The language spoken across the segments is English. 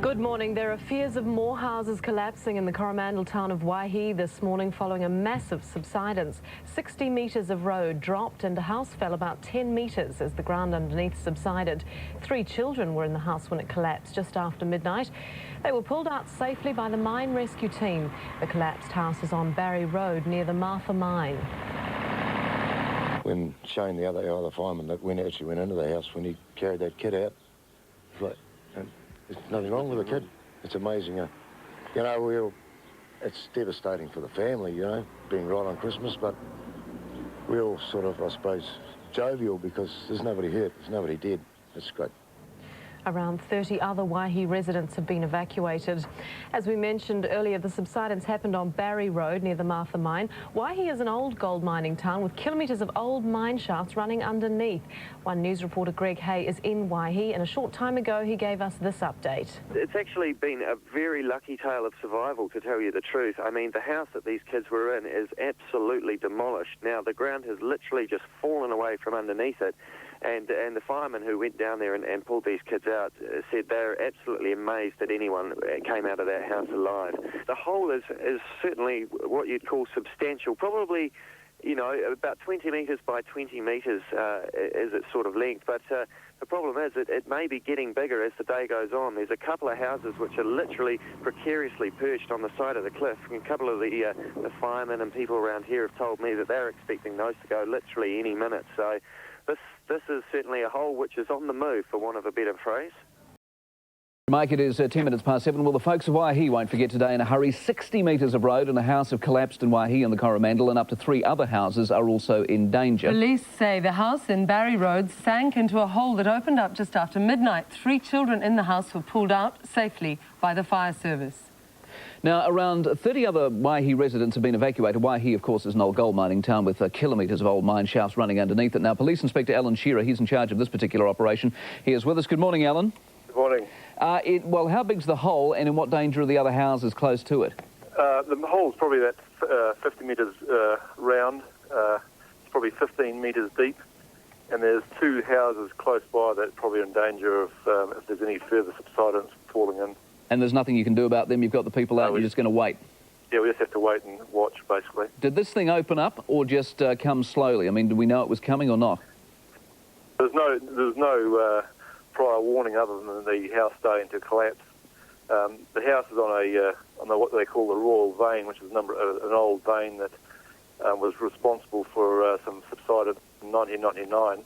Good morning. There are fears of more houses collapsing in the Coromandel town of Waihi this morning following a massive subsidence. 60 metres of road dropped and a house fell about 10 metres as the ground underneath subsided. 3 children were in the house when it collapsed just after midnight. They were pulled out safely by the mine rescue team. The collapsed house is on Barry Road near the Martha mine. When Shane, the other fireman that actually went into the house when he carried that kid out, there's nothing wrong with the kid. It's amazing. It's devastating for the family, being right on Christmas, but we're all sort of, I suppose, jovial because there's nobody hurt, there's nobody dead. It's great. Around 30 other Waihi residents have been evacuated. As we mentioned earlier, the subsidence happened on Barry Road near the Martha mine. Waihi is an old gold mining town with kilometres of old mine shafts running underneath. One News reporter, Greg Hay, is in Waihi, and a short time ago he gave us this update. It's actually been a very lucky tale of survival, to tell you the truth. I mean, the house that these kids were in is absolutely demolished. Now, the ground has literally just fallen away from underneath it. And the firemen who went down there and pulled these kids out said they're absolutely amazed that anyone came out of that house alive. The hole is certainly what you'd call substantial, probably, about 20 metres by 20 metres is its sort of length. But the problem is it may be getting bigger as the day goes on. There's a couple of houses which are literally precariously perched on the side of the cliff. And a couple of the firemen and people around here have told me that they're expecting those to go literally any minute. So this is certainly a hole which is on the move, for want of a better phrase. Mike, it is 10 minutes past 7. Well, the folks of Waihi won't forget today in a hurry. 60 metres of road and a house have collapsed in Waihi in the Coromandel, and up to 3 other houses are also in danger. Police say the house in Barry Road sank into a hole that opened up just after midnight. 3 children in the house were pulled out safely by the fire service. Now, around 30 other Waihi residents have been evacuated. Waihi, of course, is an old gold mining town with kilometres of old mine shafts running underneath it. Now, Police Inspector Alan Shearer, he's in charge of this particular operation. He is with us. Good morning, Alan. Good morning. Well, how big's the hole, and in what danger are the other houses close to it? The hole's probably about 50 metres round. It's probably 15 metres deep. And there's 2 houses close by that are probably in danger of, if there's any further subsidence, falling in. And there's nothing you can do about them? You've got the people out, you're just going to wait? Yeah, we just have to wait and watch, basically. Did this thing open up or just come slowly? I mean, do we know it was coming or not? There's no prior warning other than the house starting to collapse. The house is on what they call the Royal Vein, which is an old vein that was responsible for some subsidence in 1999.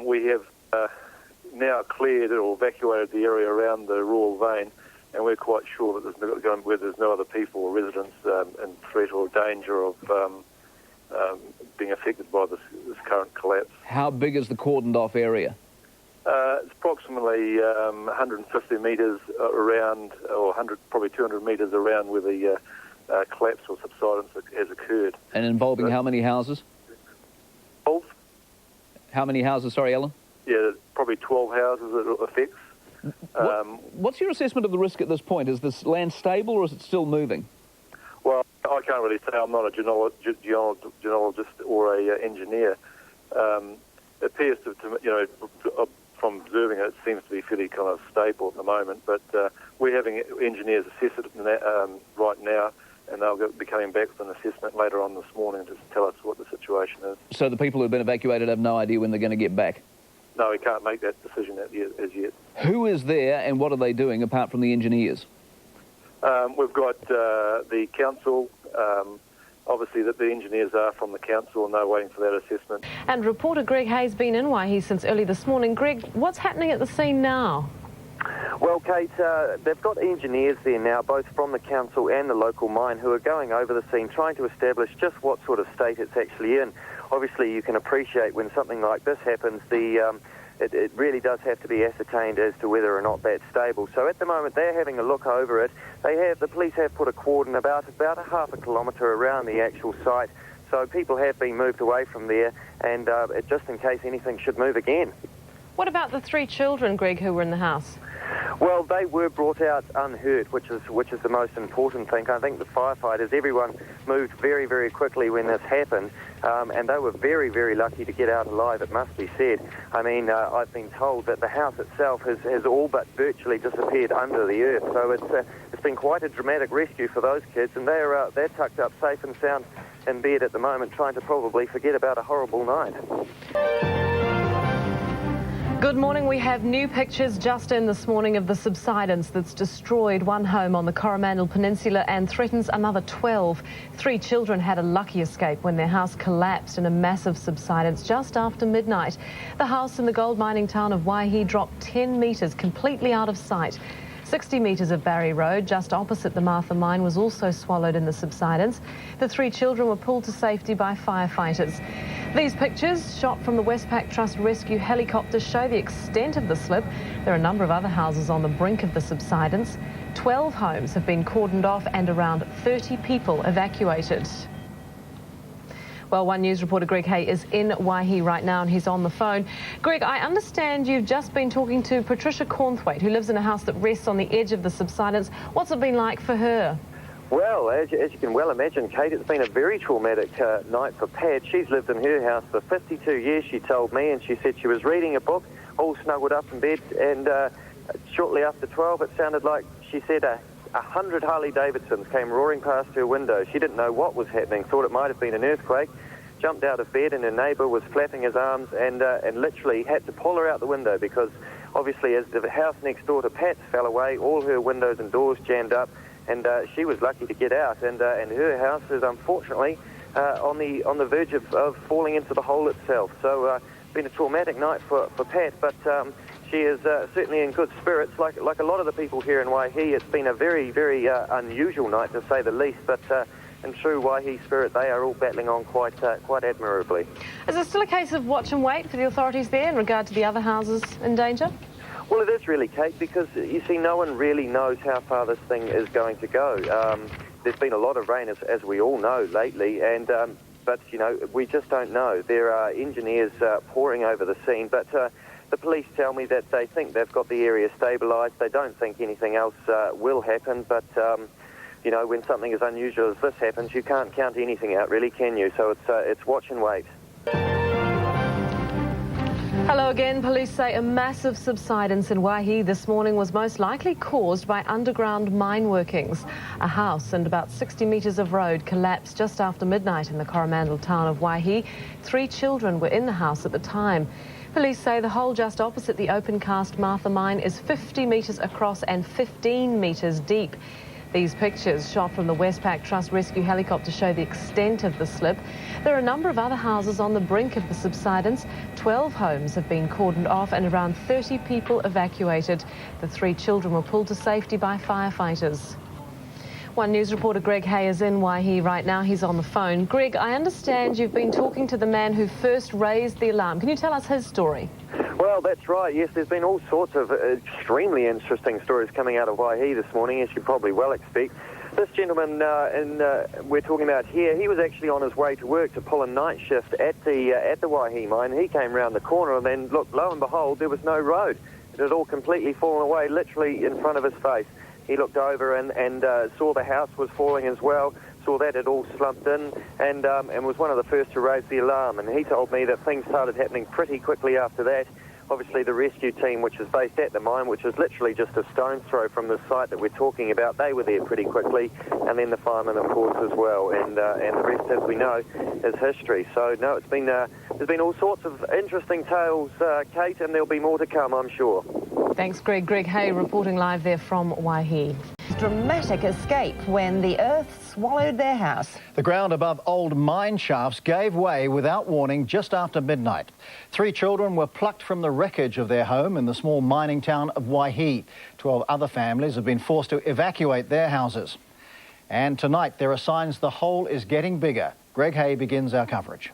We have now cleared or evacuated the area around the Royal Vein, and we're quite sure that there's no other people or residents in threat or danger of being affected by this current collapse. How big is the cordoned off area? It's approximately 150 metres around, or probably 200 metres around where the collapse or subsidence has occurred. And involving how many houses? 12. How many houses, sorry, Alan? Yeah, probably 12 houses it affects. What's your assessment of the risk at this point? Is this land stable or is it still moving? Well, I can't really say. I'm not a geologist or a engineer. It appears to from observing it seems to be fairly kind of stable at the moment. But we're having engineers assess it right now, and they'll be coming back with an assessment later on this morning to tell us what the situation is. So the people who've been evacuated have no idea when they're going to get back? No, we can't make that decision as yet. Who is there and what are they doing apart from the engineers? We've got the council. Obviously, that the engineers are from the council and they're waiting for that assessment. And reporter Greg Hay's been in Waihi since early this morning. Greg, what's happening at the scene now? Well, Kate, they've got engineers there now, both from the council and the local mine, who are going over the scene, trying to establish just what sort of state it's actually in. Obviously, you can appreciate when something like this happens, it really does have to be ascertained as to whether or not that's stable. So at the moment, they're having a look over it. The police have put a cordon about a half a kilometre around the actual site. So people have been moved away from there, and just in case anything should move again. What about the 3 children, Greg, who were in the house? Well, they were brought out unhurt, which is the most important thing. I think the firefighters, everyone moved very, very quickly when this happened. and they were very, very lucky to get out alive, it must be said. I mean, I've been told that the house itself has all but virtually disappeared under the earth, so it's been quite a dramatic rescue for those kids, and they're tucked up safe and sound in bed at the moment, trying to probably forget about a horrible night. Good morning. We have new pictures just in this morning of the subsidence that's destroyed one home on the Coromandel Peninsula and threatens another 12. 3 children had a lucky escape when their house collapsed in a massive subsidence just after midnight. The house in the gold mining town of Waihi dropped 10 metres, completely out of sight. 60 metres of Barry Road, just opposite the Martha mine, was also swallowed in the subsidence. The 3 children were pulled to safety by firefighters. These pictures, shot from the Westpac Trust rescue helicopter, show the extent of the slip. There are a number of other houses on the brink of the subsidence. 12 homes have been cordoned off and around 30 people evacuated. Well, One News reporter Greg Hay is in Waihi right now and he's on the phone. Greg, I understand you've just been talking to Patricia Cornthwaite, who lives in a house that rests on the edge of the subsidence. What's it been like for her? Well, as you can well imagine, Kate, it's been a very traumatic night for Pat. She's lived in her house for 52 years, she told me, and she said she was reading a book, all snuggled up in bed, and shortly after 12, it sounded like, she said, 100 Harley-Davidsons came roaring past her window. She didn't know what was happening, thought it might have been an earthquake, jumped out of bed, and her neighbour was flapping his arms and literally had to pull her out the window because, obviously, as the house next door to Pat's fell away, all her windows and doors jammed up, and she was lucky to get out, and her house is unfortunately on the verge of falling into the hole itself. So it's been a traumatic night for Pat, but she is certainly in good spirits. Like a lot of the people here in Waihi, it's been a very, very unusual night to say the least, but in true Waihi spirit, they are all battling on quite admirably. Is it still a case of watch and wait for the authorities there in regard to the other houses in danger? Well, it is really, Kate, because, you see, no one really knows how far this thing is going to go. There's been a lot of rain, as we all know, lately, and but, you know, we just don't know. There are engineers poring over the scene, but the police tell me that they think they've got the area stabilised. They don't think anything else will happen, but, you know, when something as unusual as this happens, you can't count anything out, really, can you? So it's watch and wait. Hello again. Police say a massive subsidence in Waihi this morning was most likely caused by underground mine workings. A house and about 60 metres of road collapsed just after midnight in the Coromandel town of Waihi. 3 children were in the house at the time. Police say the hole just opposite the open-cast Martha mine is 50 metres across and 15 metres deep. These pictures, shot from the Westpac Trust rescue helicopter, show the extent of the slip. There are a number of other houses on the brink of the subsidence. 12 homes have been cordoned off and around 30 people evacuated. The 3 children were pulled to safety by firefighters. One News reporter Greg Hay is in Waihi right now. He's on the phone. Greg, I understand you've been talking to the man who first raised the alarm. Can you tell us his story? Well, that's right, yes. There's been all sorts of extremely interesting stories coming out of Waihi this morning, as you probably well expect. This gentleman we're talking about here, he was actually on his way to work to pull a night shift at the Waihi mine. He came round the corner and then, look, lo and behold, there was no road. It had all completely fallen away, literally in front of his face. He looked over and saw the house was falling as well, saw that it all slumped in, and was one of the first to raise the alarm. And he told me that things started happening pretty quickly after that. Obviously, the rescue team, which is based at the mine, which is literally just a stone's throw from the site that we're talking about, they were there pretty quickly, and then the firemen, of course, as well. And the rest, as we know, is history. So, no, it's been there's been all sorts of interesting tales, Kate, and there'll be more to come, I'm sure. Thanks, Greg. Greg Hay reporting live there from Waihi. Dramatic escape when the earth swallowed their house. The ground above old mine shafts gave way without warning just after midnight. 3 children were plucked from the wreckage of their home in the small mining town of Waihi. 12 other families have been forced to evacuate their houses. And tonight there are signs the hole is getting bigger. Greg Hay begins our coverage.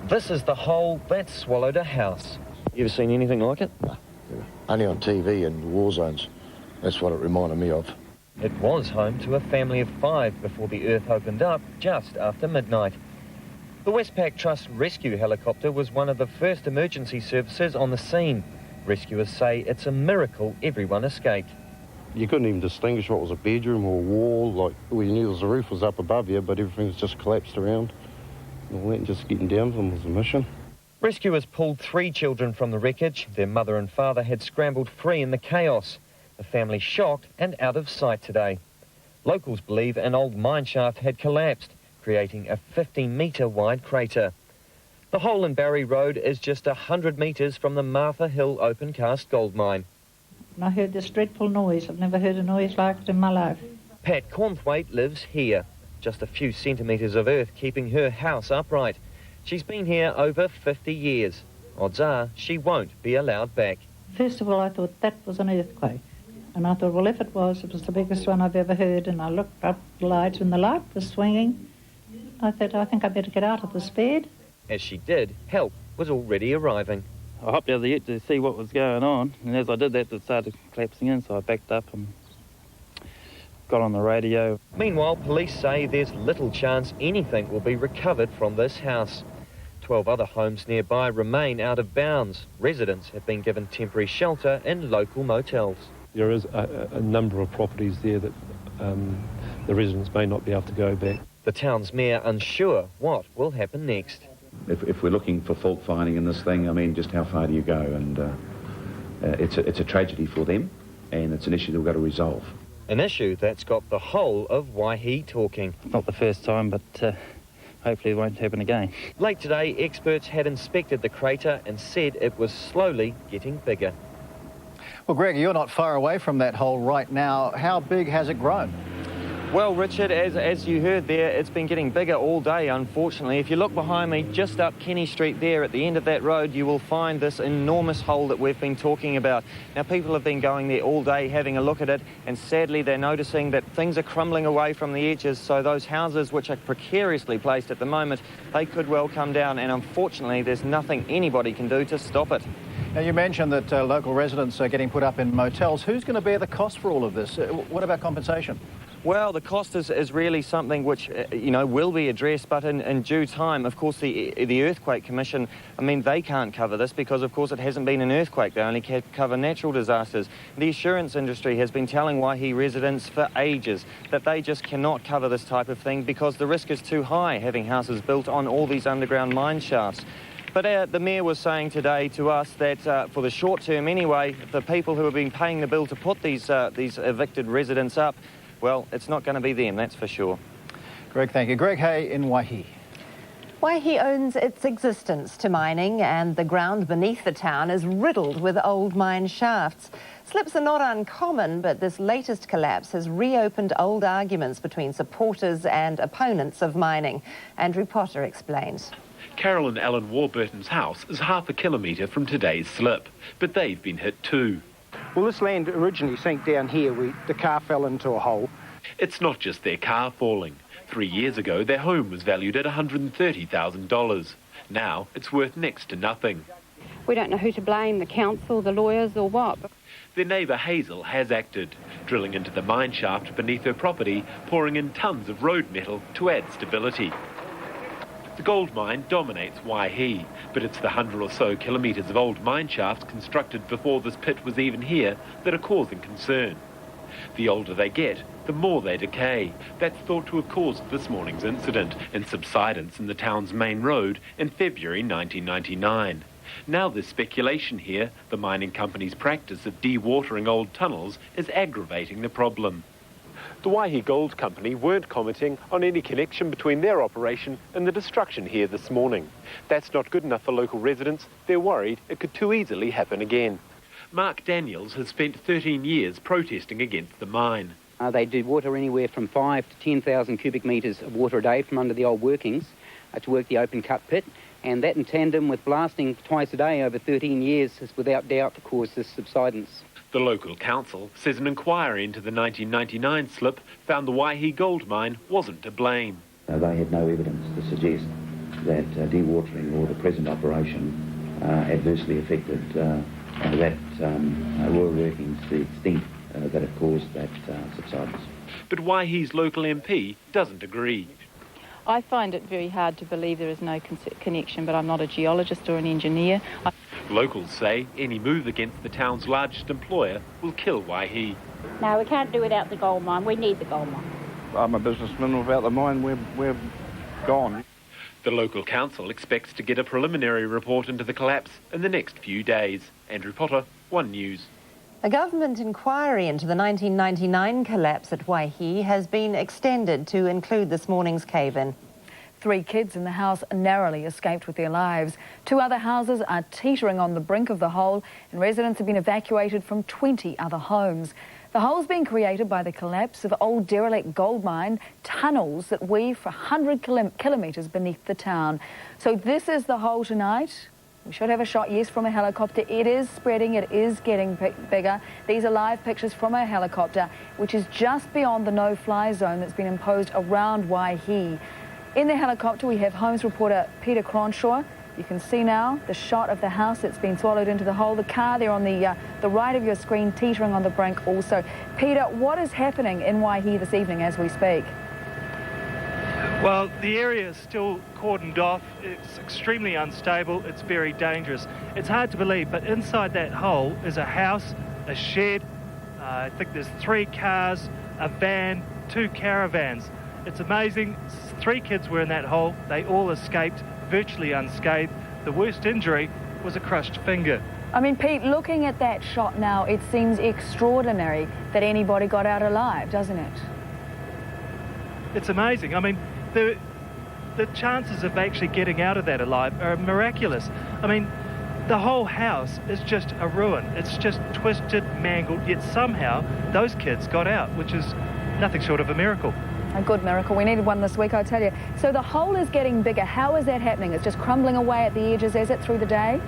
This is the hole that swallowed a house. You ever seen anything like it? No, only on TV and war zones. That's what it reminded me of. It was home to a family of 5 before the earth opened up just after midnight. The Westpac Trust rescue helicopter was one of the first emergency services on the scene. Rescuers say it's a miracle everyone escaped. You couldn't even distinguish what was a bedroom or a wall. Like, we knew the roof was up above you, but everything's just collapsed around. and all that, and just getting down from was a mission. Rescuers pulled 3 children from the wreckage. Their mother and father had scrambled free in the chaos. The family shocked and out of sight today. Locals believe an old mine shaft had collapsed, creating a 50-metre wide crater. The hole in Barry Road is just 100 metres from the Martha Hill open-cast gold mine. I heard this dreadful noise. I've never heard a noise like it in my life. Pat Cornthwaite lives here. Just a few centimetres of earth keeping her house upright. She's been here over 50 years. Odds are she won't be allowed back. First of all, I thought that was an earthquake. And I thought, well, if it was the biggest one I've ever heard. And I looked up the lights and the light was swinging. I thought, I think I better get out of this bed. As she did, help was already arriving. I hopped out of the ute to see what was going on, and as I did that, it started collapsing in, so I backed up and got on the radio. Meanwhile, police say there's little chance anything will be recovered from this house. 12 other homes nearby remain out of bounds. Residents have been given temporary shelter in local motels. There is a number of properties there that the residents may not be able to go back. The town's mayor unsure what will happen next. If we're looking for fault finding in this thing, I mean, just how far do you go? And it's a tragedy for them, and it's an issue that we've got to resolve. An issue that's got the whole of Waihi talking. Not the first time, but hopefully it won't happen again. Late today, experts had inspected the crater and said it was slowly getting bigger. Well, Greg, you're not far away from that hole right now. How big has it grown? Well, Richard, as you heard there, it's been getting bigger all day, unfortunately. If you look behind me, just up Kenny Street there, at the end of that road, you will find this enormous hole that we've been talking about. Now, people have been going there all day, having a look at it, and sadly, they're noticing that things are crumbling away from the edges, so those houses, which are precariously placed at the moment, they could well come down, and unfortunately, there's nothing anybody can do to stop it. Now, you mentioned that local residents are getting put up in motels. Who's going to bear the cost for all of this? What about compensation? Well, the cost is really something which, will be addressed, but in due time. Of course, the Earthquake Commission, I mean, they can't cover this because, of course, it hasn't been an earthquake. They only cover natural disasters. The assurance industry has been telling Waihi residents for ages that they just cannot cover this type of thing because the risk is too high, having houses built on all these underground mine shafts. But the Mayor was saying today to us that for the short term anyway, the people who have been paying the bill to put these evicted residents up, well, it's not going to be them, that's for sure. Greg, thank you. Greg Hay in Waihi. Waihi owns its existence to mining, and the ground beneath the town is riddled with old mine shafts. Slips are not uncommon, but this latest collapse has reopened old arguments between supporters and opponents of mining. Andrew Potter explains. Carol and Alan Warburton's house is half a kilometre from today's slip, but they've been hit too. Well, this land originally sank down here. The car fell into a hole. It's not just their car falling. 3 years ago, their home was valued at $130,000. Now, it's worth next to nothing. We don't know who to blame, the council, the lawyers, or what. Their neighbour Hazel has acted, drilling into the mine shaft beneath her property, pouring in tons of road metal to add stability. The gold mine dominates Waihi, but it's the 100 or so kilometres of old mine shafts constructed before this pit was even here that are causing concern. The older they get, the more they decay. That's thought to have caused this morning's incident and subsidence in the town's main road in February 1999. Now there's speculation here the mining company's practice of dewatering old tunnels is aggravating the problem. The Waihi Gold Company weren't commenting on any connection between their operation and the destruction here this morning. That's not good enough for local residents. They're worried it could too easily happen again. Mark Daniels has spent 13 years protesting against the mine. They do water anywhere from 5 to 10,000 cubic metres of water a day from under the old workings to work the open cut pit, and that in tandem with blasting twice a day over 13 years has without doubt caused this subsidence. The local council says an inquiry into the 1999 slip found the Waihi gold mine wasn't to blame. They had no evidence to suggest that dewatering or the present operation adversely affected that royal workings to the extent that it caused that subsidence. But Waihi's local MP doesn't agree. I find it very hard to believe there is no connection, but I'm not a geologist or an engineer. Locals say any move against the town's largest employer will kill Waihi. No, we can't do without the gold mine. We need the gold mine. I'm a businessman. Without the mine, we're gone. The local council expects to get a preliminary report into the collapse in the next few days. Andrew Potter, One News. A government inquiry into the 1999 collapse at Waihi has been extended to include this morning's cave-in. 3 kids in the house narrowly escaped with their lives. 2 other houses are teetering on the brink of the hole, and residents have been evacuated from 20 other homes. The hole's been created by the collapse of old derelict gold mine tunnels that weave for 100 kilometres beneath the town. So this is the hole tonight. We should have a shot, yes, from a helicopter. It is spreading, it is getting bigger. These are live pictures from a helicopter, which is just beyond the no-fly zone that's been imposed around Waihi. In the helicopter, we have Homes reporter Peter Cronshaw. You can see now the shot of the house that's been swallowed into the hole. The car there on the right of your screen, teetering on the brink also. Peter, what is happening in Waihi this evening as we speak? Well, the area is still cordoned off. It's extremely unstable. It's very dangerous. It's hard to believe, but inside that hole is a house, a shed. I think there's 3 cars, a van, 2 caravans. It's amazing. 3 kids were in that hole. They all escaped virtually unscathed. The worst injury was a crushed finger. I mean, Pete, looking at that shot now, it seems extraordinary that anybody got out alive, doesn't it? It's amazing. I mean, the chances of actually getting out of that alive are miraculous. I mean, the whole house is just a ruin. It's just twisted, mangled, yet somehow those kids got out, which is nothing short of a miracle. A good miracle. We needed one this week, I tell you. So the hole is getting bigger. How is that happening? It's just crumbling away at the edges, is it, through the day?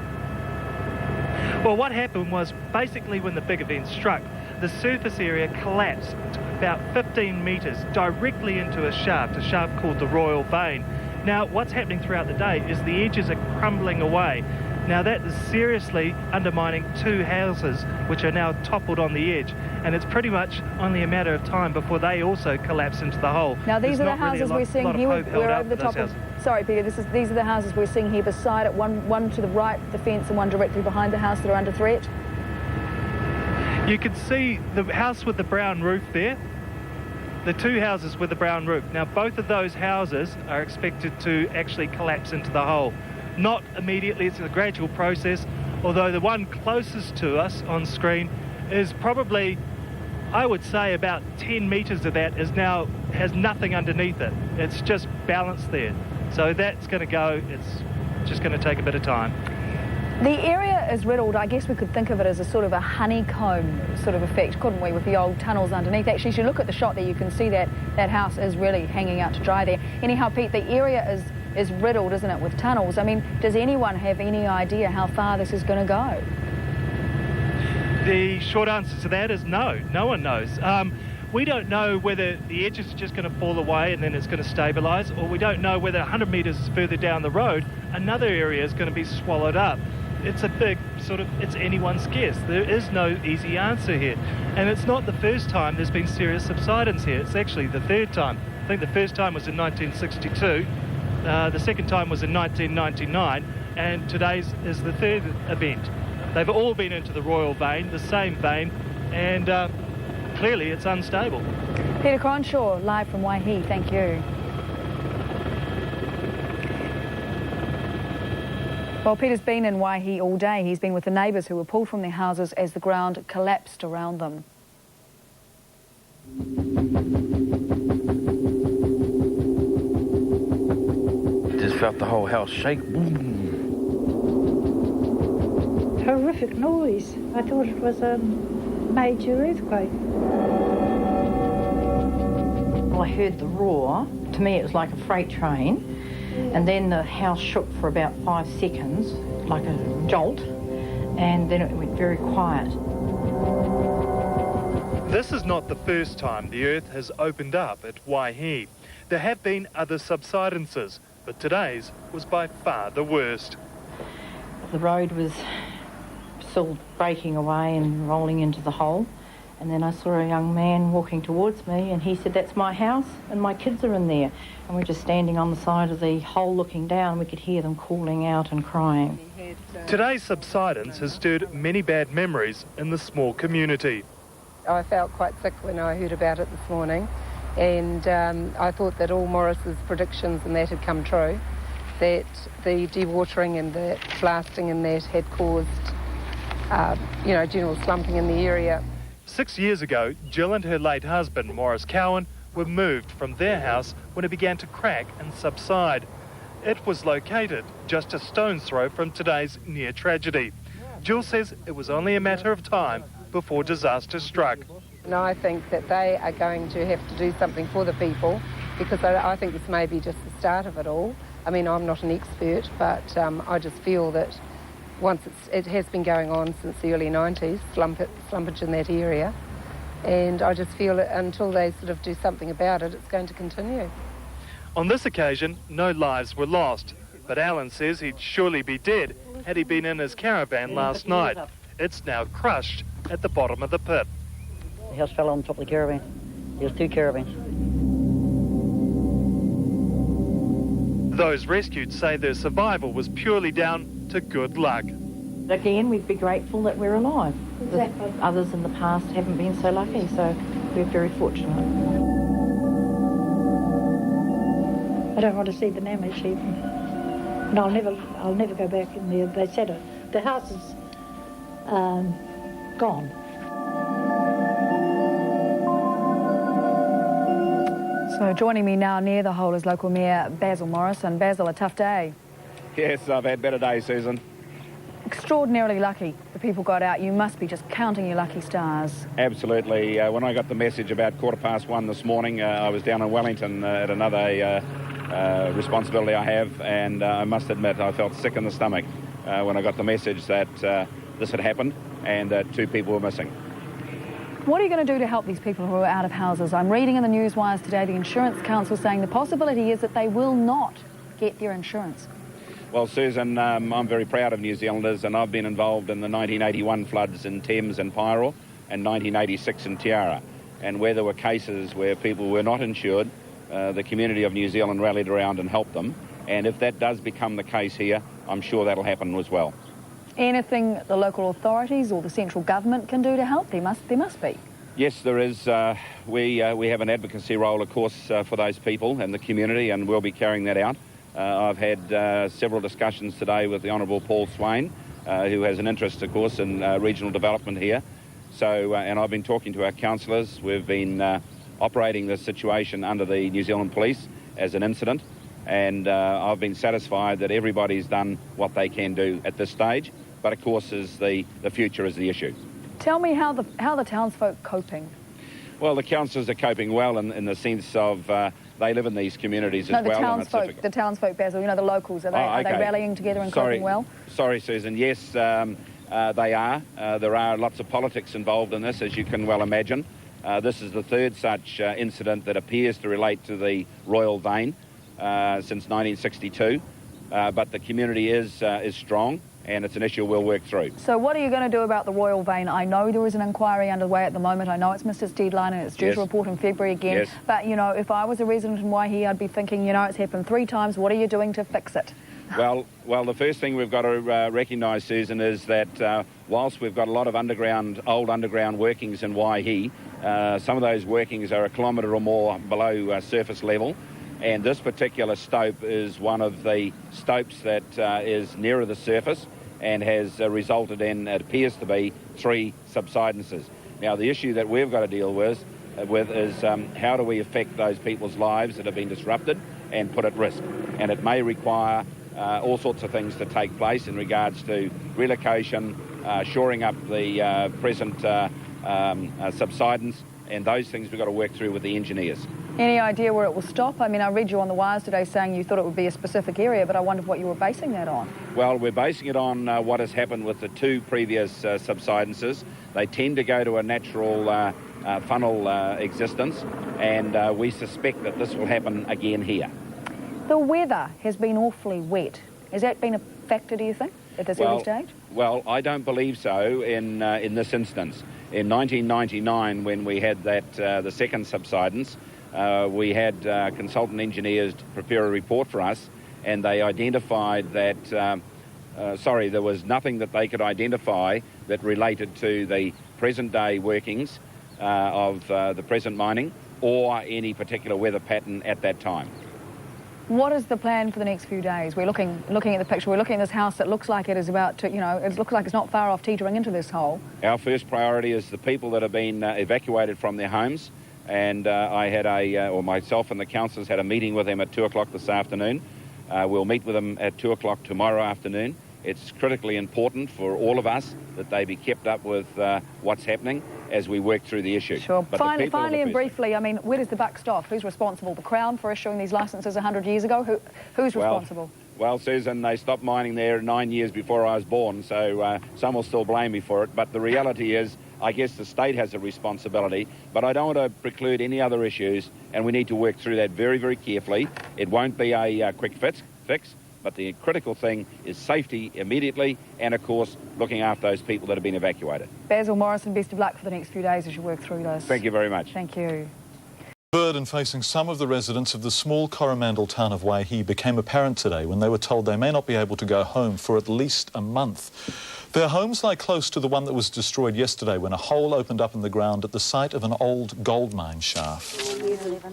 Well, what happened was basically when the big event struck, the surface area collapsed about 15 metres directly into a shaft called the Royal Vein. Now, what's happening throughout the day is the edges are crumbling away. Now, that is seriously undermining 2 houses, which are now toppled on the edge. And it's pretty much only a matter of time before they also collapse into the hole. Now, these are the houses we're seeing here. We're over the top of... Sorry, Peter, these are the houses we're seeing here beside it. One to the right of the fence and one directly behind the house that are under threat. You can see the house with the brown roof there. The 2 houses with the brown roof. Now, both of those houses are expected to actually collapse into the hole. Not immediately, it's a gradual process, although the one closest to us on screen is probably, I would say, about 10 metres of that has nothing underneath it. It's just balanced there. So that's going to go, it's just going to take a bit of time. The area is riddled. I guess we could think of it as a sort of a honeycomb sort of effect, couldn't we, with the old tunnels underneath. Actually, as you look at the shot there, you can see that house is really hanging out to dry there. Anyhow, Pete, the area is riddled, isn't it, with tunnels? I mean, does anyone have any idea how far this is going to go? The short answer to that is no. No one knows. We don't know whether the edge is just going to fall away and then it's going to stabilise, or we don't know whether 100 metres further down the road, another area is going to be swallowed up. It's a big it's anyone's guess. There is no easy answer here. And it's not the first time there's been serious subsidence here. It's actually the 3rd time. I think the first time was in 1962. The second time was in 1999. And today's is the 3rd event. They've all been into the Royal Vein, the same vein, and clearly it's unstable. Peter Cronshaw, live from Waihi. Thank you. Well, Peter's been in Waihi all day. He's been with the neighbours who were pulled from their houses as the ground collapsed around them. Just felt the whole house shake. Horrific noise. I thought it was a major earthquake. Well, I heard the roar. To me, it was like a freight train. And then the house shook for about 5 seconds, like a jolt, and then it went very quiet. This is not the first time the earth has opened up at Waihi. There have been other subsidences, but today's was by far the worst. The road was still breaking away and rolling into the hole, and then I saw a young man walking towards me, and he said, "That's my house and my kids are in there." And we're just standing on the side of the hole looking down. We could hear them calling out and crying. Today's subsidence has stirred many bad memories in the small community. I felt quite sick when I heard about it this morning, and I thought that all Morris's predictions and that had come true. that the dewatering and the blasting and that had caused, general slumping in the area. 6 years ago, Jill and her late husband, Morris Cowan, were moved from their house when it began to crack and subside. It was located just a stone's throw from today's near tragedy. Jill says it was only a matter of time before disaster struck. And I think that they are going to have to do something for the people, because I think this may be just the start of it all. I mean, I'm not an expert, but I just feel that once it has been going on since the early 90s, slumpage in that area, and I just feel that until they sort of do something about it, it's going to continue. On this occasion, no lives were lost, but Alan says he'd surely be dead had he been in his caravan last night. It's now crushed at the bottom of the pit. The house fell on top of the caravan. There's 2 caravans. Those rescued say their survival was purely down to good luck. Again, we'd be grateful that we're alive. Exactly. Others in the past haven't been so lucky, so we're very fortunate. I don't want to see the damage even. And I'll never go back in there. They said it. The house is gone. So joining me now near the hole is local Mayor Basil Morrison. Basil, a tough day. Yes, I've had better days, Susan. Extraordinarily lucky the people got out. You must be just counting your lucky stars. Absolutely. When I got the message about 1:15 this morning, I was down in Wellington at another responsibility I have, and I must admit I felt sick in the stomach when I got the message that this had happened and that 2 people were missing. What are you going to do to help these people who are out of houses? I'm reading in the newswires today the Insurance Council saying the possibility is that they will not get their insurance. Well, Susan, I'm very proud of New Zealanders, and I've been involved in the 1981 floods in Thames and Pyro and 1986 in Tiara. And where there were cases where people were not insured, the community of New Zealand rallied around and helped them. And if that does become the case here, I'm sure that'll happen as well. Anything the local authorities or the central government can do to help? There must be. Yes, there is. We have an advocacy role, of course, for those people and the community, and we'll be carrying that out. I've had several discussions today with the Honourable Paul Swain, who has an interest, of course, in regional development here. So, and I've been talking to our councillors. We've been operating this situation under the New Zealand Police as an incident, and I've been satisfied that everybody's done what they can do at this stage. But of course, the future is the issue. Tell me how the townsfolk coping. Well, the councillors are coping well in the sense of they live in these communities as well. The townsfolk, Basil, the locals, are they rallying together and coping well? Sorry, Susan. Yes, they are. There are lots of politics involved in this, as you can well imagine. This is the 3rd such incident that appears to relate to the royal vein since 1962. But the community is strong, and it's an issue we'll work through. So what are you going to do about the royal vein? I know there is an inquiry underway at the moment. I know it's missed its deadline and it's due to report in February again. Yes. But, if I was a resident in Waihi, I'd be thinking, it's happened 3 times. What are you doing to fix it? Well, the first thing we've got to recognise, Susan, is that whilst we've got a lot of old underground workings in Waihi, some of those workings are 1 kilometre or more below surface level. And this particular stope is one of the stopes that is nearer the surface and has resulted in, it appears to be, 3 subsidences. Now, the issue that we've got to deal with is how do we affect those people's lives that have been disrupted and put at risk. And it may require all sorts of things to take place in regards to relocation, shoring up the present subsidence, and those things we've got to work through with the engineers. Any idea where it will stop? I mean, I read you on the wires today saying you thought it would be a specific area, but I wondered what you were basing that on. Well, we're basing it on what has happened with the 2 previous subsidences. They tend to go to a natural funnel existence, and we suspect that this will happen again here. The weather has been awfully wet. Has that been a factor, do you think, at this early stage? Well, I don't believe so in this instance. In 1999, when we had that the second subsidence, we had consultant engineers prepare a report for us, and they identified that, there was nothing that they could identify that related to the present-day workings of the present mining or any particular weather pattern at that time. What is the plan for the next few days? We're looking at the picture. We're looking at this house that looks like it is about to, it looks like it's not far off teetering into this hole. Our first priority is the people that have been evacuated from their homes. And I had or myself and the councillors had a meeting with them at 2 o'clock this afternoon. We'll meet with them at 2 o'clock tomorrow afternoon. It's critically important for all of us that they be kept up with what's happening as we work through the issue. Sure. But Finally and briefly, I mean, where does the buck stop? Who's responsible? The Crown for issuing these licences 100 years ago? Who's responsible? Well, Susan, they stopped mining there 9 years before I was born, so some will still blame me for it. But the reality is, I guess the state has a responsibility, but I don't want to preclude any other issues, and we need to work through that very, very carefully. It won't be a quick fix, but the critical thing is safety immediately and, of course, looking after those people that have been evacuated. Basil Morrison, best of luck for the next few days as you work through this. Thank you very much. Thank you. Burden facing some of the residents of the small Coromandel town of Waihi became apparent today when they were told they may not be able to go home for at least a month. Their homes lie close to the one that was destroyed yesterday when a hole opened up in the ground at the site of an old gold mine shaft.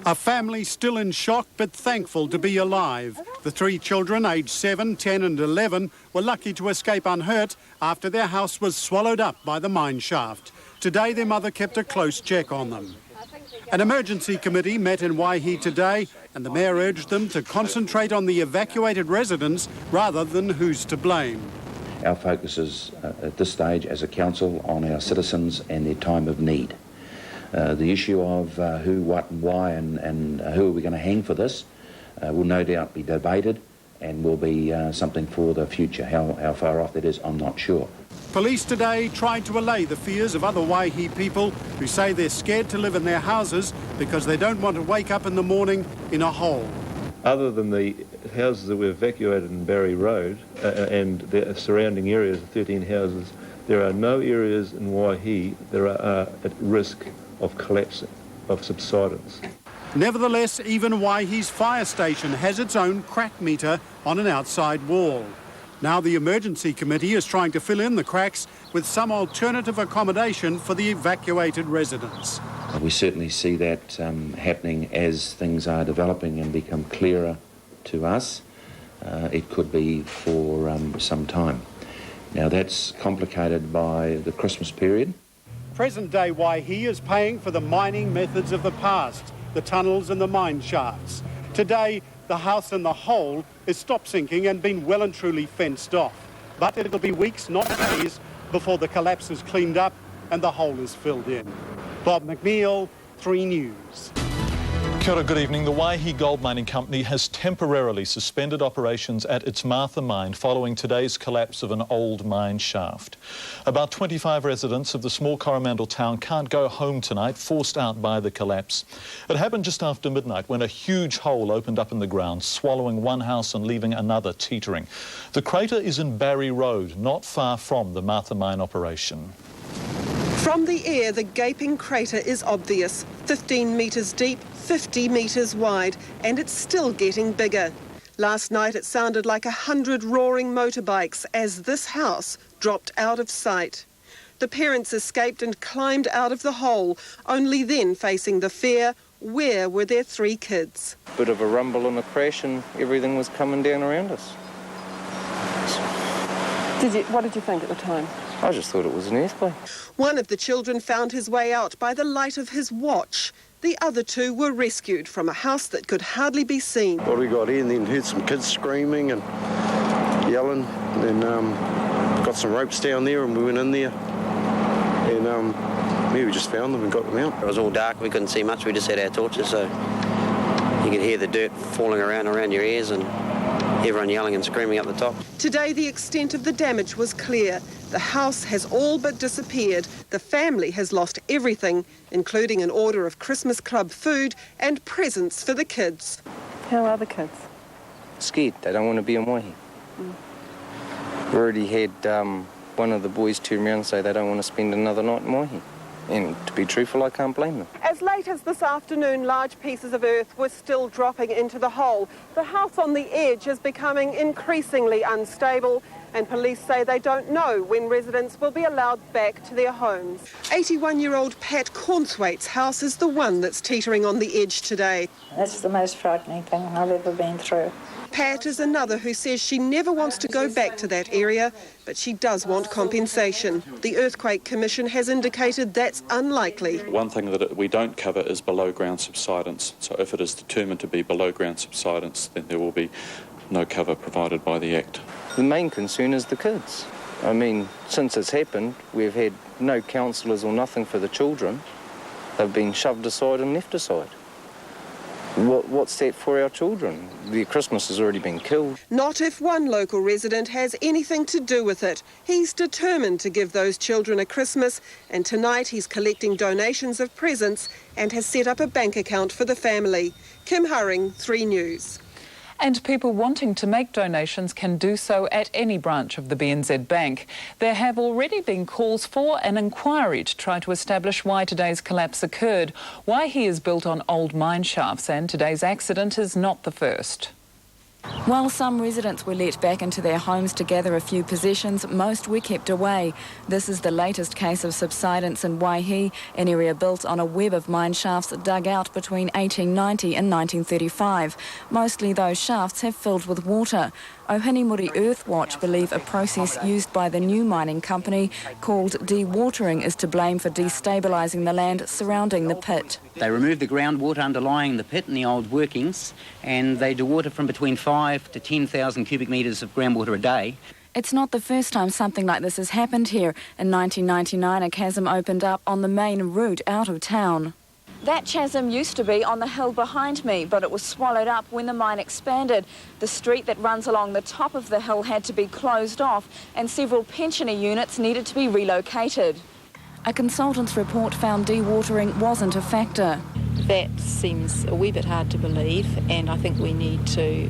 A family still in shock but thankful to be alive. The 3 children, aged 7, 10 and 11, were lucky to escape unhurt after their house was swallowed up by the mine shaft. Today their mother kept a close check on them. An emergency committee met in Waihi today and the mayor urged them to concentrate on the evacuated residents rather than who's to blame. Our focus is, at this stage, as a council, on our citizens and their time of need. The issue of who, what and why and who are we going to hang for this will no doubt be debated and will be something for the future. How far off that is, I'm not sure. Police today tried to allay the fears of other Waihi people who say they're scared to live in their houses because they don't want to wake up in the morning in a hole. Other than the houses that were evacuated in Barry Road and the surrounding areas of 13 houses, there are no areas in Waihi that are at risk of collapsing, of subsidence. Nevertheless, even Waihi's fire station has its own crack meter on an outside wall. Now the emergency committee is trying to fill in the cracks with some alternative accommodation for the evacuated residents. We certainly see that happening as things are developing and become clearer to us. It could be for some time. Now that's complicated by the Christmas period. Present-day Waihi is paying for the mining methods of the past, the tunnels and the mine shafts. Today, the house in the hole is stop sinking and been well and truly fenced off. But it'll be weeks, not days, before the collapse is cleaned up and the hole is filled in. Bob McNeil, 3 News. Kia ora, good evening. The Waihi Gold Mining Company has temporarily suspended operations at its Martha mine following today's collapse of an old mine shaft. About 25 residents of the small Coromandel town can't go home tonight, forced out by the collapse. It happened just after midnight when a huge hole opened up in the ground, swallowing one house and leaving another teetering. The crater is in Barry Road, not far from the Martha mine operation. From the air, the gaping crater is obvious. 15 metres deep, 50 metres wide, and it's still getting bigger. Last night it sounded like 100 roaring motorbikes as this house dropped out of sight. The parents escaped and climbed out of the hole, only then facing the fear, where were their 3 kids? Bit of a rumble and a crash and everything was coming down around us. What did you think at the time? I just thought it was an earthquake. One of the children found his way out by the light of his watch. The other 2 were rescued from a house that could hardly be seen. Well, we got in and heard some kids screaming and yelling, and got some ropes down there and we went in there and we just found them and got them out. It was all dark, we couldn't see much, we just had our torches, so you could hear the dirt falling around your ears and everyone yelling and screaming up the top. Today the extent of the damage was clear. The house has all but disappeared. The family has lost everything, including an order of Christmas Club food and presents for the kids. How are the kids? Scared, they don't want to be in Waihi. We already had one of the boys turn around and say they don't want to spend another night in Waihi. And to be truthful, I can't blame them. As late as this afternoon, large pieces of earth were still dropping into the hole. The house on the edge is becoming increasingly unstable, and police say they don't know when residents will be allowed back to their homes. 81-year-old Pat Cornswaite's house is the one that's teetering on the edge today. That's the most frightening thing I've ever been through. Pat is another who says she never wants to go back to that area, but she does want compensation. The Earthquake Commission has indicated that's unlikely. One thing that we don't cover is below ground subsidence. So if it is determined to be below ground subsidence, then there will be no cover provided by the Act. The main concern is the kids. I mean, since it's happened, we've had no counsellors or nothing for the children. They've been shoved aside and left aside. What's that for our children? Their Christmas has already been killed. Not if one local resident has anything to do with it. He's determined to give those children a Christmas, and tonight he's collecting donations of presents and has set up a bank account for the family. Kim Hurring, 3 News. And people wanting to make donations can do so at any branch of the BNZ Bank. There have already been calls for an inquiry to try to establish why today's collapse occurred. Waihi is built on old mine shafts, and today's accident is not the first. While some residents were let back into their homes to gather a few possessions, most were kept away. This is the latest case of subsidence in Waihi, an area built on a web of mine shafts dug out between 1890 and 1935. Mostly those shafts have filled with water. Ohinimuri Earthwatch believe a process used by the new mining company called dewatering is to blame for destabilising the land surrounding the pit. They remove the groundwater underlying the pit and the old workings, and they dewater from between 5 to 10,000 cubic metres of groundwater a day. It's not the first time something like this has happened here. In 1999, a chasm opened up on the main route out of town. That chasm used to be on the hill behind me, but it was swallowed up when the mine expanded. The street that runs along the top of the hill had to be closed off, and several pensioner units needed to be relocated. A consultant's report found dewatering wasn't a factor. That seems a wee bit hard to believe, and I think we need to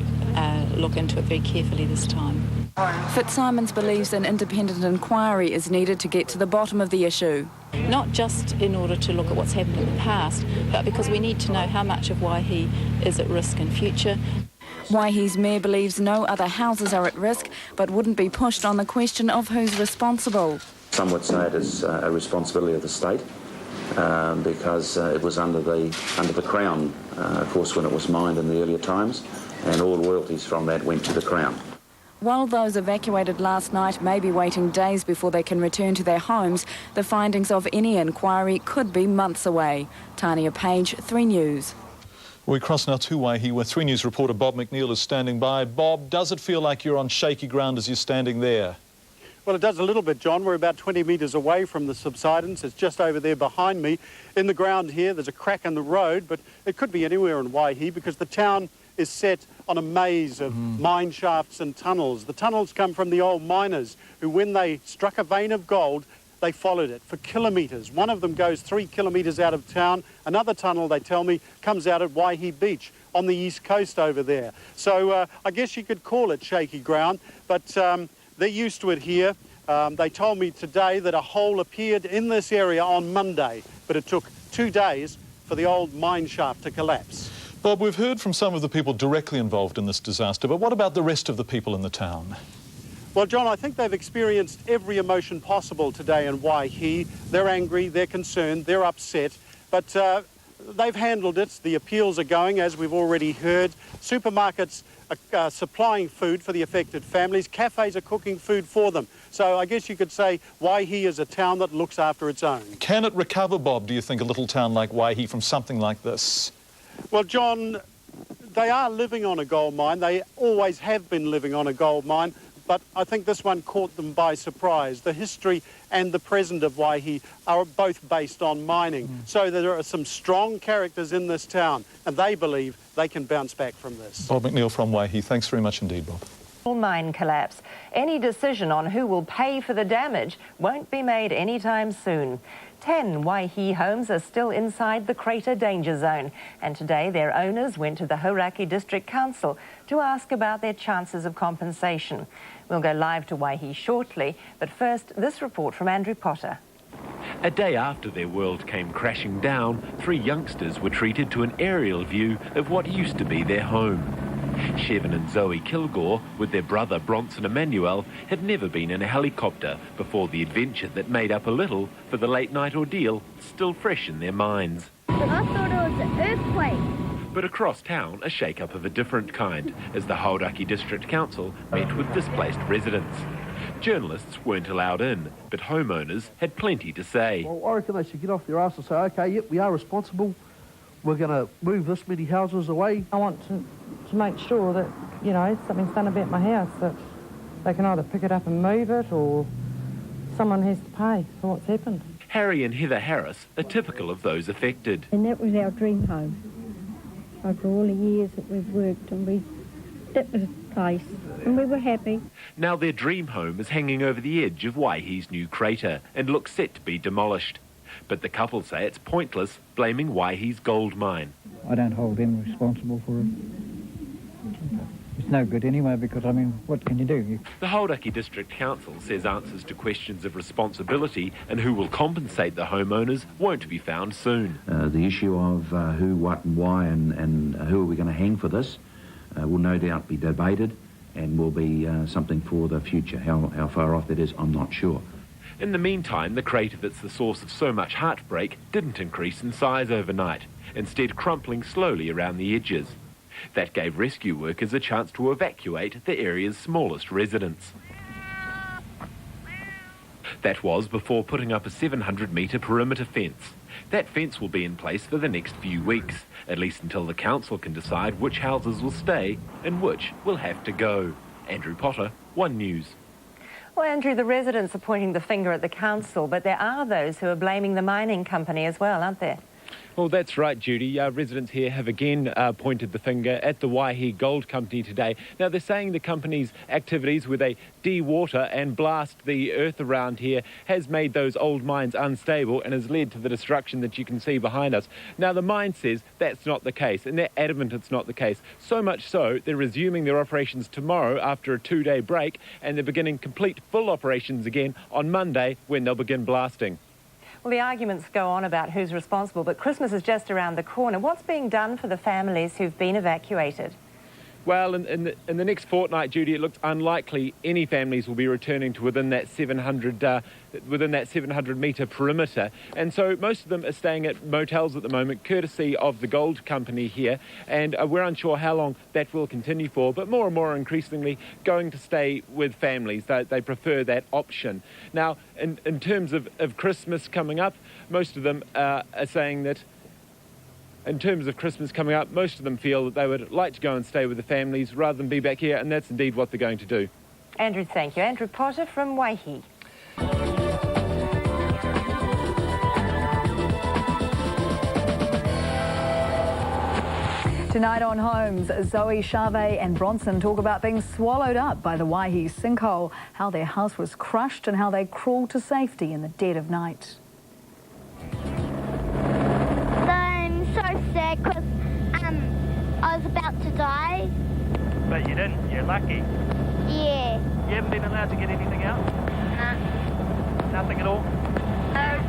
look into it very carefully this time. Fitzsimons believes an independent inquiry is needed to get to the bottom of the issue. Not just in order to look at what's happened in the past, but because we need to know how much of Waihi is at risk in future. Waihi's mayor believes no other houses are at risk, but wouldn't be pushed on the question of who's responsible. Some would say it is a responsibility of the state because it was under the Crown, of course, when it was mined in the earlier times, and all royalties from that went to the Crown. While those evacuated last night may be waiting days before they can return to their homes, the findings of any inquiry could be months away. Tania Page, 3 News. We cross now to Waihi, where 3 News reporter Bob McNeil is standing by. Bob, does it feel like you're on shaky ground as you're standing there? Well, it does a little bit, John. We're about 20 metres away from the subsidence. It's just over there behind me. In the ground here, there's a crack in the road, but it could be anywhere in Waihi because the town is set on a maze of mine shafts and tunnels. The tunnels come from the old miners who, when they struck a vein of gold, they followed it for kilometres. One of them goes 3 kilometres out of town. Another tunnel, they tell me, comes out at Waihi Beach on the east coast over there. So I guess you could call it shaky ground, but they're used to it here. They told me today that a hole appeared in this area on Monday, but it took 2 days for the old mine shaft to collapse. Bob, we've heard from some of the people directly involved in this disaster, but what about the rest of the people in the town? Well, John, I think they've experienced every emotion possible today in Waihi. They're angry, they're concerned, they're upset, but they've handled it. The appeals are going, as we've already heard. Supermarkets are supplying food for the affected families. Cafes are cooking food for them. So I guess you could say Waihi is a town that looks after its own. Can it recover, Bob, do you think, a little town like Waihi from something like this? Well, John, they are living on a gold mine. They always have been living on a gold mine, but I think this one caught them by surprise. The history and the present of Waihi are both based on mining. So there are some strong characters in this town, and they believe they can bounce back from this. Bob McNeil from Waihi. Thanks very much indeed, Bob. Mine collapse. Any decision on who will pay for the damage won't be made anytime soon. 10 Waihi homes are still inside the crater danger zone, and today their owners went to the Hauraki District Council to ask about their chances of compensation. We'll go live to Waihi shortly, but first, this report from Andrew Potter. A day after their world came crashing down, 3 youngsters were treated to an aerial view of what used to be their home. Shevin and Zoe Kilgore, with their brother Bronson Emmanuel, had never been in a helicopter before the adventure that made up a little for the late-night ordeal still fresh in their minds. I thought it was an earthquake. But across town, a shake-up of a different kind, as the Hauraki District Council met with displaced residents. Journalists weren't allowed in, but homeowners had plenty to say. Well, I reckon they should get off their arse and say, OK, yep, we are responsible. We're going to move this many houses away. I want to make sure that, you know, something's done about my house, that they can either pick it up and move it or someone has to pay for what's happened. Harry and Heather Harris are typical of those affected. And that was our dream home. Over all the years that we've worked, and that was a place, and we were happy. Now their dream home is hanging over the edge of Waihi's new crater and looks set to be demolished. But the couple say it's pointless blaming Waihi's gold mine. I don't hold them responsible for it. It's no good anyway, because, I mean, what can you do? The Hauraki District Council says answers to questions of responsibility and who will compensate the homeowners won't be found soon. The issue of who, what and why and who are we going to hang for this will no doubt be debated and will be something for the future. How far off that is, I'm not sure. In the meantime, the crater that's the source of so much heartbreak didn't increase in size overnight, instead crumpling slowly around the edges. That gave rescue workers a chance to evacuate the area's smallest residents. That was before putting up a 700-metre perimeter fence. That fence will be in place for the next few weeks, at least until the council can decide which houses will stay and which will have to go. Andrew Potter, One News. Well, Andrew, the residents are pointing the finger at the council, but there are those who are blaming the mining company as well, aren't there? Well, that's right, Judy. Residents here have again pointed the finger at the Waihi Gold Company today. Now, they're saying the company's activities where they de-water and blast the earth around here has made those old mines unstable and has led to the destruction that you can see behind us. Now, the mine says that's not the case, and they're adamant it's not the case. So much so, they're resuming their operations tomorrow after a 2-day break, and they're beginning complete full operations again on Monday when they'll begin blasting. Well, the arguments go on about who's responsible, but Christmas is just around the corner. What's being done for the families who've been evacuated? Well, in the next fortnight, Judy, it looks unlikely any families will be returning to within that 700-metre perimeter, and so most of them are staying at motels at the moment, courtesy of the gold company here, and we're unsure how long that will continue for, but more and more increasingly going to stay with families. They prefer that option. Now, in terms of Christmas coming up, most of them are saying that in terms of Christmas coming up, most of them feel that they would like to go and stay with the families rather than be back here, and that's indeed what they're going to do. Andrew, thank you. Andrew Potter from Waihi. Tonight on Homes, Zoe, Charvet and Bronson talk about being swallowed up by the Waihi sinkhole, how their house was crushed and how they crawled to safety in the dead of night. So sad because I was about to die. But you didn't. You're lucky. Yeah. You haven't been allowed to get anything out? No. Nothing at all? No.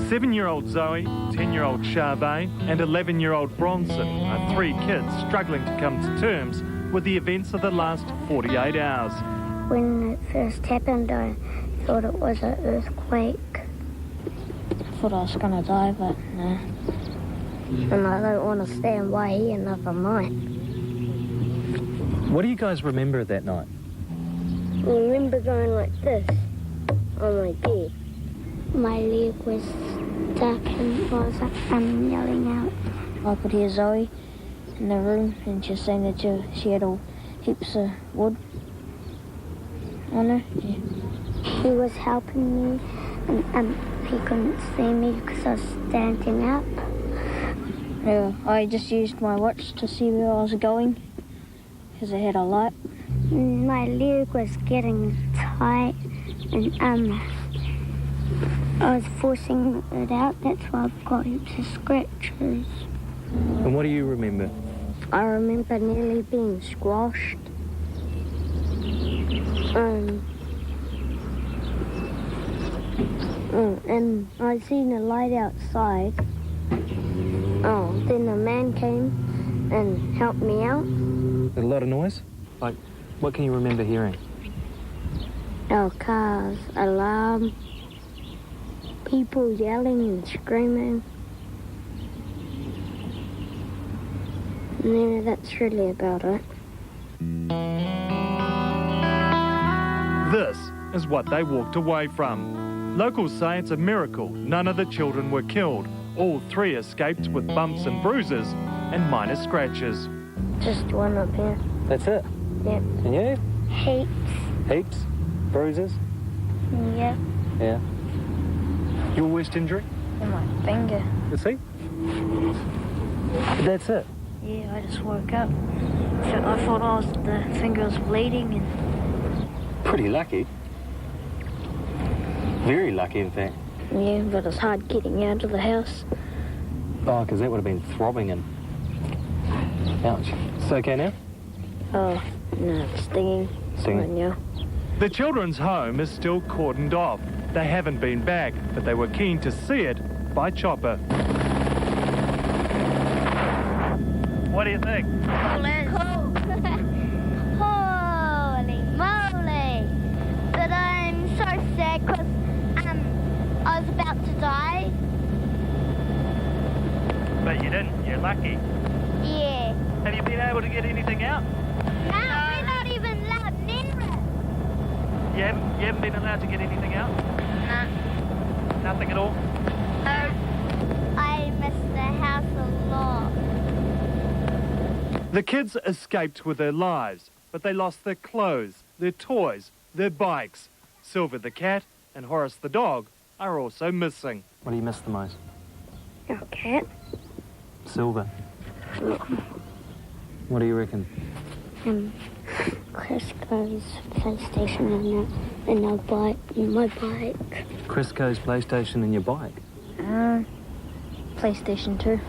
7-year-old Zoe, 10-year-old Charvet and 11-year-old Bronson are 3 kids struggling to come to terms with the events of the last 48 hours. When it first happened, I thought it was an earthquake. I thought I was going to die, but no. And I don't want to stay in Waihi another night. What do you guys remember that night? I remember going like this on my bed. My leg was stuck and I was yelling out. I could hear Zoe in the room and she was saying that she had all heaps of wood on her. Yeah. He was helping me and he couldn't see me because I was standing up. Yeah, I just used my watch to see where I was going because I had a light. My leg was getting tight and I was forcing it out. That's why I've got heaps of scratches. And what do you remember? I remember nearly being squashed. And I seen a light outside. Then a man came and helped me out. A lot of noise? Like, what can you remember hearing? Cars, alarm, people yelling and screaming. And that's really about it. This is what they walked away from. Locals say it's a miracle none of the children were killed. All three escaped with bumps and bruises and minor scratches. Just one up here. That's it? Yep. And you? Heaps. Heaps? Bruises? Yep. Yeah. Your worst injury? And my finger. You see? That's it? Yeah, I just woke up. So I thought the finger was bleeding and... Pretty lucky. Very lucky, in fact. Yeah, but it's hard getting out of the house. Oh, because that would have been throbbing and... Ouch. It's okay now? Oh, no, it's stinging. Stinging? Right now. The children's home is still cordoned off. They haven't been back, but they were keen to see it by chopper. What do you think? Cool. Holy moly! But I'm so sad because I was about to die. But you didn't. You're lucky. Yeah. Have you been able to get anything out? No, we're not even allowed near it. You haven't been allowed to get anything out? No. Nothing at all? I miss the house a lot. The kids escaped with their lives, but they lost their clothes, their toys, their bikes. Silver the cat and Horace the dog are also missing. What do you miss the most? Our cat. Silver. What do you reckon? Crisco's PlayStation and our bike, my bike. Crisco's PlayStation and your bike? PlayStation 2.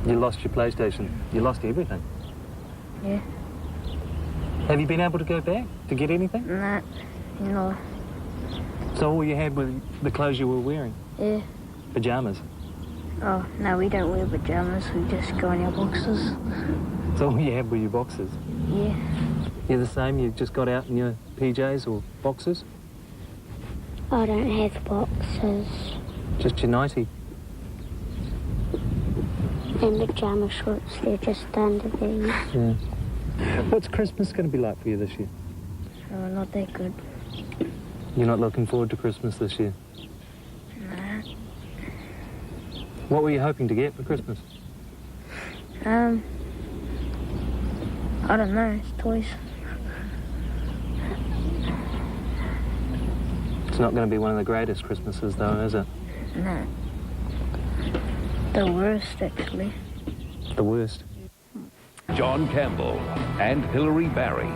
You lost your PlayStation. You lost everything. Yeah. Have you been able to go back to get anything? Nah, no. So all you had were the clothes you were wearing? Yeah. Pyjamas? Oh, no, we don't wear pajamas. We just go in our boxes. So all you had were your boxes? Yeah. You're the same? You just got out in your PJs or boxes? I don't have boxes. Just your nightie? And pajama shorts, they're just under these. Yeah. What's Christmas going to be like for you this year? Oh, not that good. You're not looking forward to Christmas this year? Nah. What were you hoping to get for Christmas? I don't know, it's toys. It's not going to be one of the greatest Christmases, though, is it? No. The worst, actually. The worst. John Campbell and Hilary Barry.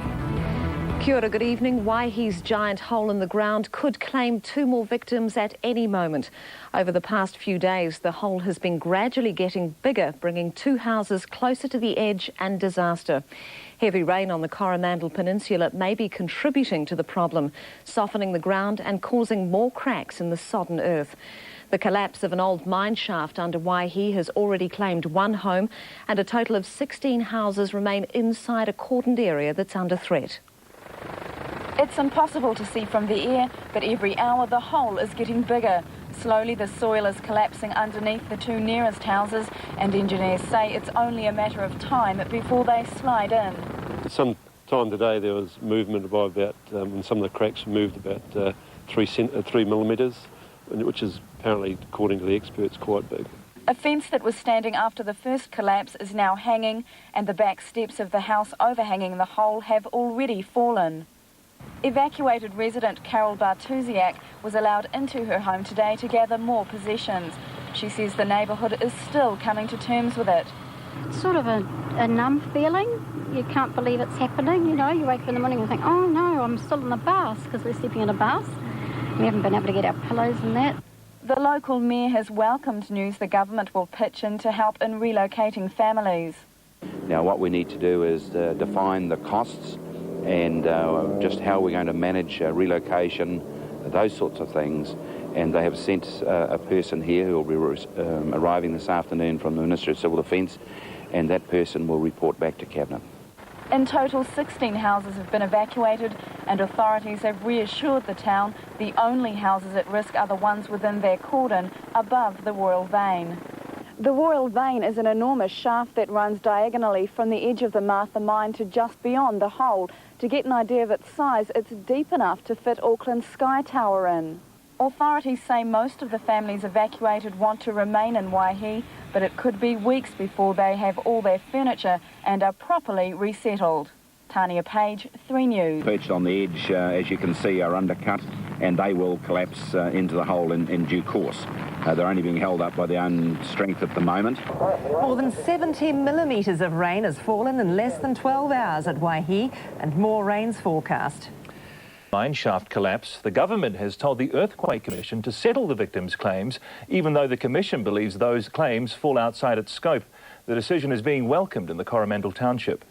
Kia ora, good evening. Waihi's giant hole in the ground could claim 2 more victims at any moment. Over the past few days, the hole has been gradually getting bigger, bringing 2 houses closer to the edge and disaster. Heavy rain on the Coromandel Peninsula may be contributing to the problem, softening the ground and causing more cracks in the sodden earth. The collapse of an old mine shaft under Waihi has already claimed 1 home, and a total of 16 houses remain inside a cordoned area that's under threat. It's impossible to see from the air, but every hour the hole is getting bigger. Slowly the soil is collapsing underneath the 2 nearest houses, and engineers say it's only a matter of time before they slide in. Some time today there was movement by about, and some of the cracks moved about 3 millimetres, which is apparently, according to the experts, quite big. A fence that was standing after the first collapse is now hanging, and the back steps of the house overhanging the hole have already fallen. Evacuated resident Carol Bartusiak was allowed into her home today to gather more possessions. She says the neighbourhood is still coming to terms with it. It's sort of a numb feeling. You can't believe it's happening, you know. You wake up in the morning and think, oh no, I'm still in the bath, because we're sleeping in a bath. We haven't been able to get our pillows and that. The local mayor has welcomed news the government will pitch in to help in relocating families. Now what we need to do is define the costs and just how we're going to manage relocation, those sorts of things. And they have sent a person here who will be arriving this afternoon from the Ministry of Civil Defence, and that person will report back to Cabinet. In total, 16 houses have been evacuated, and authorities have reassured the town the only houses at risk are the ones within their cordon above the Royal Vein. The Royal Vein is an enormous shaft that runs diagonally from the edge of the Martha mine to just beyond the hole. To get an idea of its size, it's deep enough to fit Auckland's Sky Tower in. Authorities say most of the families evacuated want to remain in Waihi, but it could be weeks before they have all their furniture and are properly resettled. Tania Page, 3 News. Perched on the edge, as you can see, are undercut, and they will collapse into the hole in due course. They're only being held up by their own strength at the moment. More than 70 millimetres of rain has fallen in less than 12 hours at Waihi, and more rain's forecast. Mine shaft collapse, the government has told the Earthquake Commission to settle the victims' claims, even though the Commission believes those claims fall outside its scope. The decision is being welcomed in the Coromandel Township.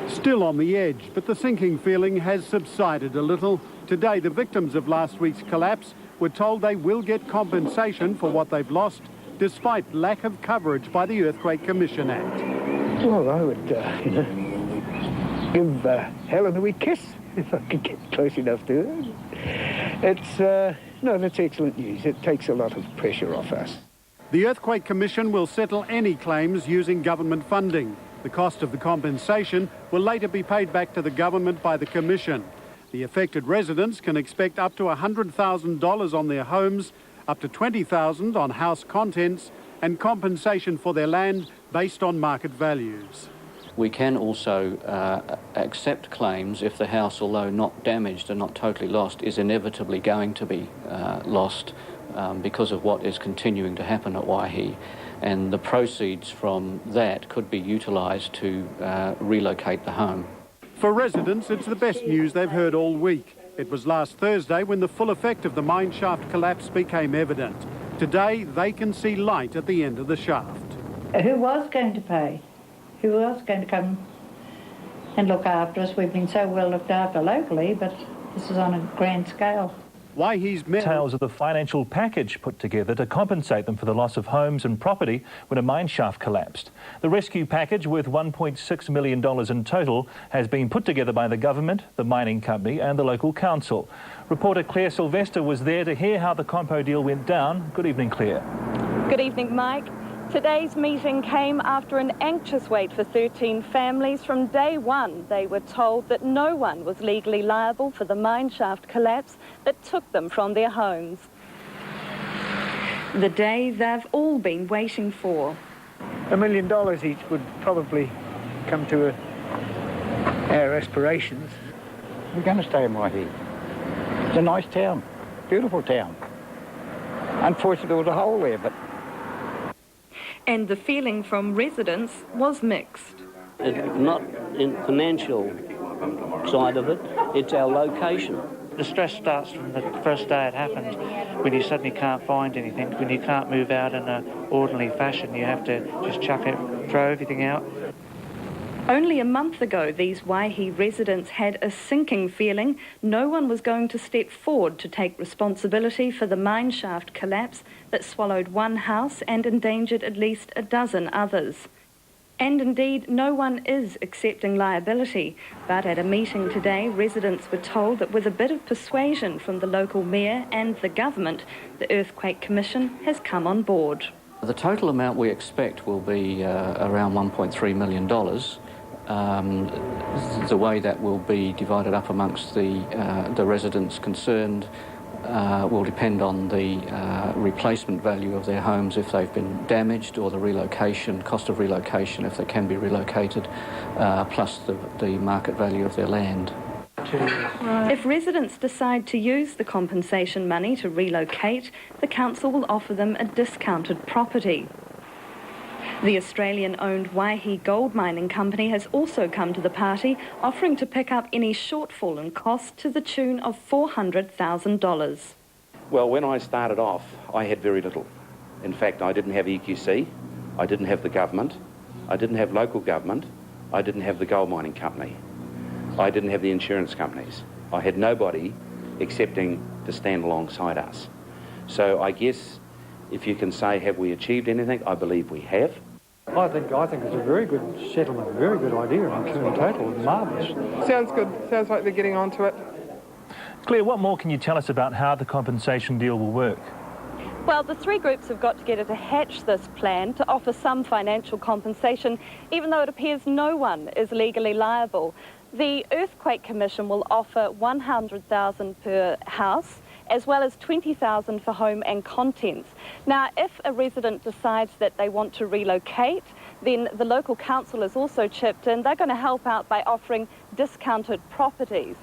Still on the edge, but the sinking feeling has subsided a little. Today, the victims of last week's collapse were told they will get compensation for what they've lost, despite lack of coverage by the Earthquake Commission Act. Well, I would, give Helen a wee kiss, if I could get close enough to her. It's, no, that's excellent news. It takes a lot of pressure off us. The Earthquake Commission will settle any claims using government funding. The cost of the compensation will later be paid back to the government by the Commission. The affected residents can expect up to $100,000 on their homes, up to $20,000 on house contents, and compensation for their land based on market values. We can also accept claims if the house, although not damaged and not totally lost, is inevitably going to be lost because of what is continuing to happen at Waihi. And the proceeds from that could be utilised to relocate the home. For residents, it's the best news they've heard all week. It was last Thursday when the full effect of the mine shaft collapse became evident. Today, they can see light at the end of the shaft. Who was going to pay? Who was going to come and look after us? We've been so well looked after locally, but this is on a grand scale. Waihi's details of the financial package put together to compensate them for the loss of homes and property when a mine shaft collapsed. The rescue package, worth $1.6 million in total, has been put together by the government, the mining company and the local council. Reporter Claire Sylvester was there to hear how the compo deal went down. Good evening, Claire. Good evening, Mike. Today's meeting came after an anxious wait for 13 families. From day one, they were told that no one was legally liable for the mine shaft collapse that took them from their homes. The day they've all been waiting for. $1 million each would probably come to our aspirations. We're going to stay in Waihi. It's a nice town, beautiful town. Unfortunately, there was a hole there, but... And the feeling from residents was mixed. It's not in the financial side of it, it's our location. The stress starts from the first day it happened, when you suddenly can't find anything, when you can't move out in an orderly fashion. You have to just chuck it, throw everything out. Only a month ago, these Waihi residents had a sinking feeling no one was going to step forward to take responsibility for the mine shaft collapse that swallowed one house and endangered at least a dozen others. And indeed, no one is accepting liability. But at a meeting today, residents were told that with a bit of persuasion from the local mayor and the government, the Earthquake Commission has come on board. The total amount we expect will be around $1.3 million. The way that will be divided up amongst the residents concerned will depend on the replacement value of their homes if they've been damaged, or the relocation, cost of relocation if they can be relocated, plus the market value of their land. If residents decide to use the compensation money to relocate, the council will offer them a discounted property. The Australian-owned Waihi Gold Mining Company has also come to the party, offering to pick up any shortfall in cost to the tune of $400,000. Well, when I started off, I had very little. In fact, I didn't have EQC, I didn't have the government, I didn't have local government, I didn't have the gold mining company. I didn't have the insurance companies. I had nobody accepting to stand alongside us. So I guess if you can say, have we achieved anything? I believe we have. I think it's a very good settlement, a very good idea in total. It's marvellous. Sounds good. Sounds like they're getting onto it. Claire, what more can you tell us about how the compensation deal will work? Well, the three groups have got together to hatch this plan to offer some financial compensation, even though it appears no one is legally liable. The Earthquake Commission will offer $100,000 per house, as well as $20,000 for home and contents. Now, if a resident decides that they want to relocate, then the local council has also chipped in. They're going to help out by offering discounted properties.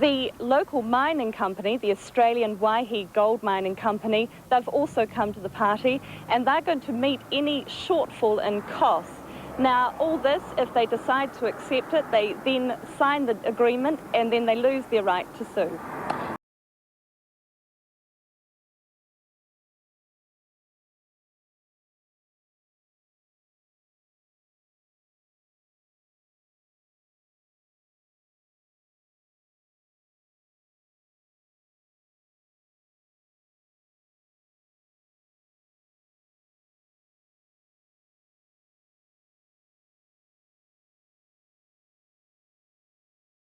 The local mining company, the Australian Waihi Gold Mining Company, they've also come to the party, and they're going to meet any shortfall in costs. Now, all this, if they decide to accept it, they then sign the agreement and then they lose their right to sue.